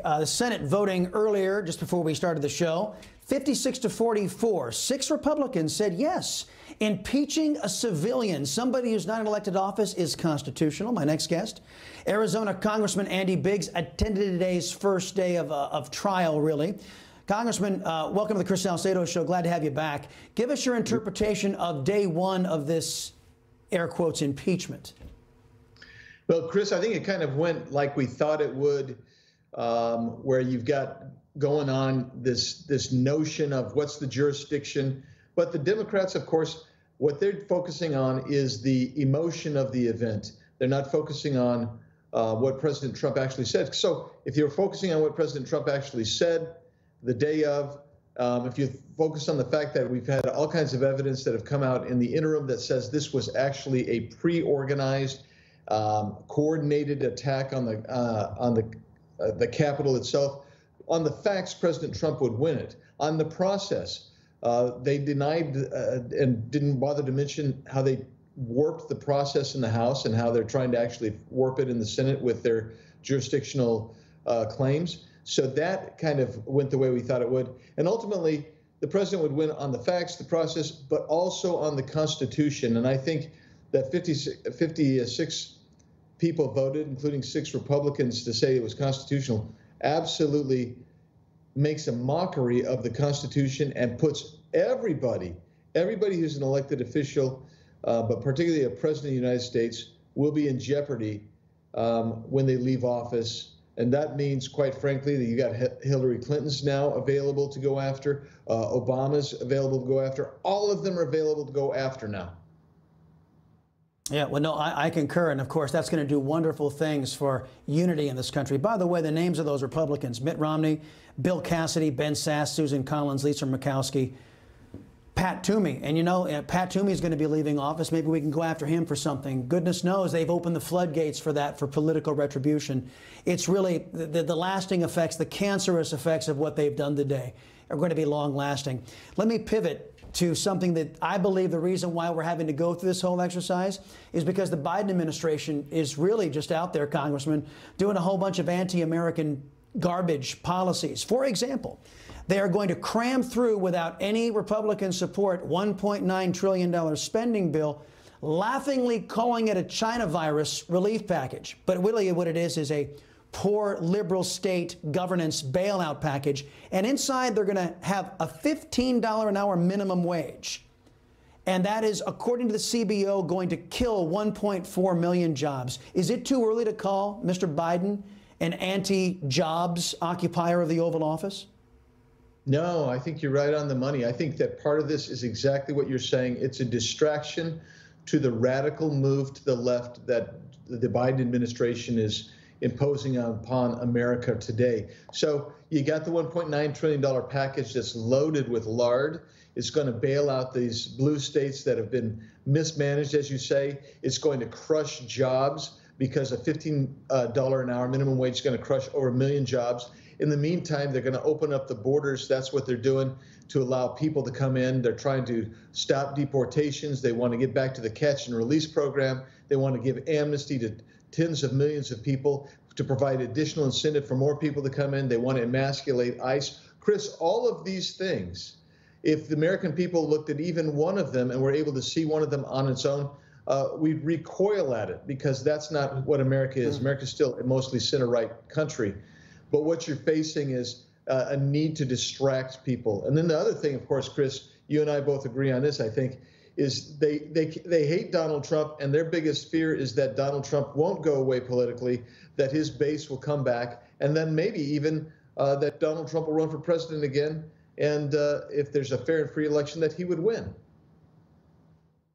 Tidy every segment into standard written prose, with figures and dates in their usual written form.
the Senate voting earlier, just before we started the show, 56 to 44. 6 Republicans said yes. Impeaching a civilian, somebody who's not in elected office, is constitutional. My next guest, Arizona Congressman Andy Biggs, attended today's first day of trial, really. Congressman, welcome to the Chris Salcedo Show. Glad to have you back. Give us your interpretation of day one of this, air quotes, impeachment. Well, Chris, I think it kind of went like we thought it would, where you've got going on this notion of what's the jurisdiction. But the Democrats, of course, what they're focusing on is the emotion of the event. They're not focusing on what President Trump actually said. So if you're focusing on what President Trump actually said the day of, if you focus on the fact that we've had all kinds of evidence that have come out in the interim that says this was actually a pre-organized, coordinated attack on the Capitol itself. On the facts, President Trump would win it. On the process, they denied and didn't bother to mention how they warped the process in the House and how they're trying to actually warp it in the Senate with their jurisdictional claims. So that kind of went the way we thought it would. And ultimately, the president would win on the facts, the process, but also on the Constitution. And I think that 56 people voted, including 6 Republicans, to say it was constitutional, absolutely makes a mockery of the Constitution and puts everybody who's an elected official, but particularly a president of the United States, will be in jeopardy when they leave office. And that means, quite frankly, that you got Hillary Clinton's now available to go after, Obama's available to go after. All of them are available to go after now. Yeah, well, no, I concur. And of course, that's going to do wonderful things for unity in this country. By the way, the names of those Republicans: Mitt Romney, Bill Cassidy, Ben Sasse, Susan Collins, Lisa Murkowski, Pat Toomey. And you know, Pat Toomey is going to be leaving office. Maybe we can go after him for something. Goodness knows they've opened the floodgates for that, for political retribution. It's really the lasting effects, the cancerous effects of what they've done today are going to be long lasting. Let me pivot to something that I believe the reason why we're having to go through this whole exercise is because the Biden administration is really just out there, Congressman, doing a whole bunch of anti-American garbage policies. For example, they are going to cram through, without any Republican support, $1.9 trillion spending bill, laughingly calling it a China virus relief package. But really what it is a poor liberal state governance bailout package. And inside, they're going to have a $15 an hour minimum wage. And that is, according to the CBO, going to kill 1.4 million jobs. Is it too early to call Mr. Biden an anti-jobs occupier of the Oval Office? No, I think you're right on the money. I think that part of this is exactly what you're saying. It's a distraction to the radical move to the left that the Biden administration is imposing upon America today. So you got the $1.9 trillion package that's loaded with lard. It's going to bail out these blue states that have been mismanaged, as you say. It's going to crush jobs because a $15 an hour minimum wage is going to crush over 1 million jobs. In the meantime, they're going to open up the borders. That's what they're doing to allow people to come in. They're trying to stop deportations. They want to get back to the catch and release program. They want to give amnesty to tens of millions of people to provide additional incentive for more people to come in. They want to emasculate ICE. Chris, all of these things, if the American people looked at even one of them and were able to see one of them on its own, we'd recoil at it, because that's not what America is. America's still a mostly center-right country. But what you're facing is a need to distract people. And then the other thing, of course, Chris, you and I both agree on this, I think, is they hate Donald Trump, and their biggest fear is that Donald Trump won't go away politically, that his base will come back, and then maybe even that Donald Trump will run for president again, and if there's a fair and free election, that he would win.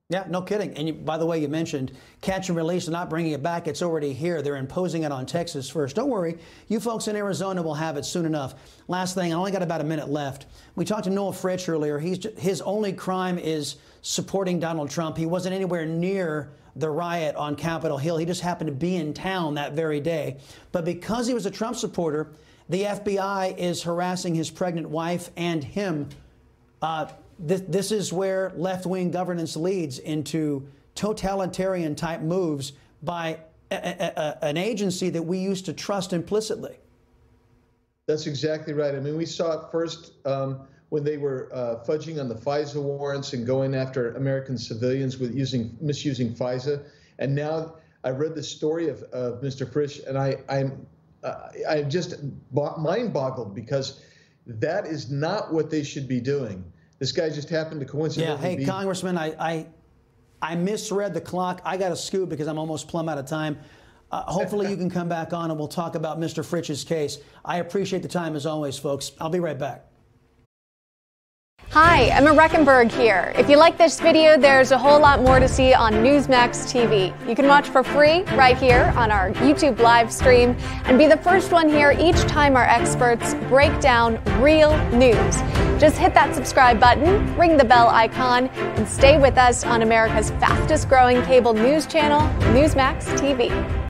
Yeah, no kidding. And by the way, you mentioned catch and release. They're not bringing it back. It's already here. They're imposing it on Texas first. Don't worry. You folks in Arizona will have it soon enough. Last thing, I only got about a minute left. We talked to Noel Fritsch earlier. His only crime is supporting Donald Trump. He wasn't anywhere near the riot on Capitol Hill. He just happened to be in town that very day. But because he was a Trump supporter, the FBI is harassing his pregnant wife and him. This is where left-wing governance leads into totalitarian-type moves by an agency that we used to trust implicitly. That's exactly right. I mean, we saw it first when they were fudging on the FISA warrants and going after American civilians with misusing FISA. And now I read the story of Mr. Frisch, and I'm just mind-boggled, because that is not what they should be doing. This guy just happened to coincidentally be... Congressman, I misread the clock. I got to scoot because I'm almost plumb out of time. Hopefully you can come back on and we'll talk about Mr. Frisch's case. I appreciate the time as always, folks. I'll be right back. Hi, Emma Reckenberg here. If you like this video, there's a whole lot more to see on Newsmax TV. You can watch for free right here on our YouTube live stream and be the first one here each time our experts break down real news. Just hit that subscribe button, ring the bell icon, and stay with us on America's fastest growing cable news channel, Newsmax TV.